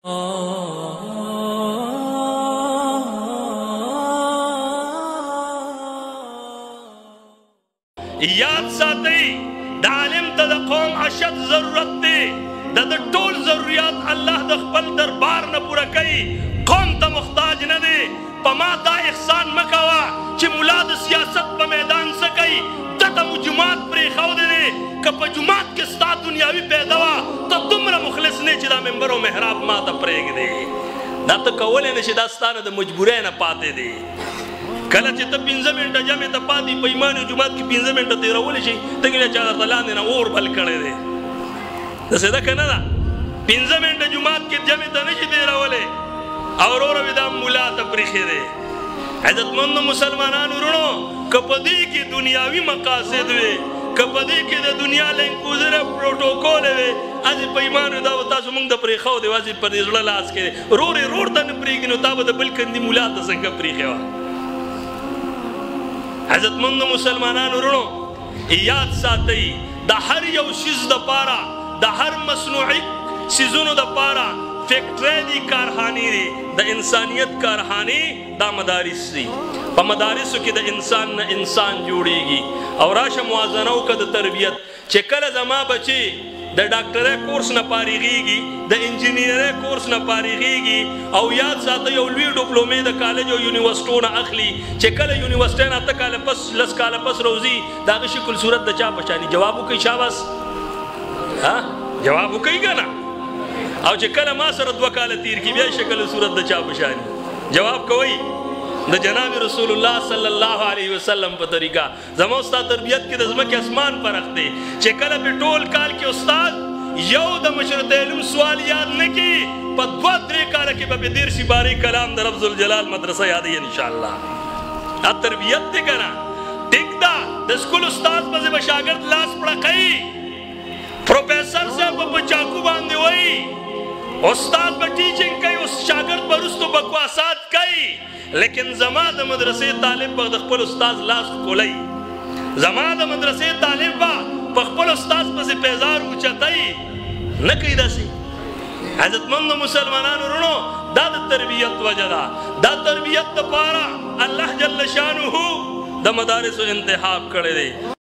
یاد ساتئ د عالم ته د قوم اشد ضرورت دی د ټول ضرورت الله د خپل دربار نه پوره کوي قوم ته محتاج نه دی په ما دا احسان مه کوه چې ملا د سیاست په میدان څه کوي دته مو جومات پرېښودی دی که په جومات کې ستا دنیاوي پیدا وه ته دومره مخلص نه چې دا ممبر او محراب ما ته پرېږدې دا ته کولی نه شي دا ستا نه د مجبورۍ نه پاتې دی کله چې ته 15 منټه جمع ته پاتې په ایمان جومات کې 15 منټه تېرولی شي ته کې نه چا درته لاندې نه اور بل کړی دی داسې ده که نه ده 15 منټه جومات کې جمع ته نه شي تېرولی او وروره وي دا ملا ته پرېښی دی عزتمندو مسلمانانو وروڼو که په دې کې دنیاوي مقاصد وي که په دې کې د دنیا لنکوزر پروټوکول وي هسې په ایمانو دا به تاسو موږ د پرېښو دی هسې پر دې زړه لاس کې دی رور یې رور ته نه پرېږدي نو تا به د بل کندي ملا ته څنګه پرېښې وه عزتمندو مسلمانانو وروڼو یاد ساتئ د هر یو شیز دپاره د هر مصنوعي سیزونو دپاره فیکټری دي کارخانې دي د انسانیت کارخانې دا مدارس دي په مدارسو کې د انسان نه انسان جوړیږي او راشه موازنه وکړه د تربیت چې کله زما بچی د ډاکټرۍ کورس نه فارغېږي د انجینرۍ کورس نه فارغېږي او یاد ساته یو لوی ډپلومې د کالج او یونیورسټو نه اخلي چې کله یونیورسټۍ نه 8 کاله پس 10 کاله پس روزي د هغه شکل صورت د چا په شاني جواب وکړئ شاباس جواب وکړئ که نه او چې کله ما سره 2 کاله تیر کړي بیا شکل صورت د چا په شاني جواب کوئ د جناب رسول الله صلی الله علیه وسلم په طریقه زما ستا تربیت کې د ځمکې اسمان فرق دی چې کله په ټول کال کې استاد یو د مشرط علم سوال یاد نه کړي په 2-3 کاله کې به 13 بارې کلام د رب ذوالجلال مدرسه یادوي انشاءالله دا تربیت دی که نه ټیک ده د سکول استاد پسې به شاګرد لاس پړقوي پروفیسر صاحب به په چاقو باندې وایي استاد به ټیچنګ کوي اوس شاګرد به وروستو بکواسات کوي لیکن زما د مدرسې طالب به د خپل استاد لاس ښکلی زما د مدرسې طالب به په خپل استاد پسې پیزار اوچتوي نه کوي داسې عزتمندو مسلمانانو وروڼو دا د تربیت وجه ده دا تربیت دپاره الله جل شانه د مدارسو انتخاب کړی دی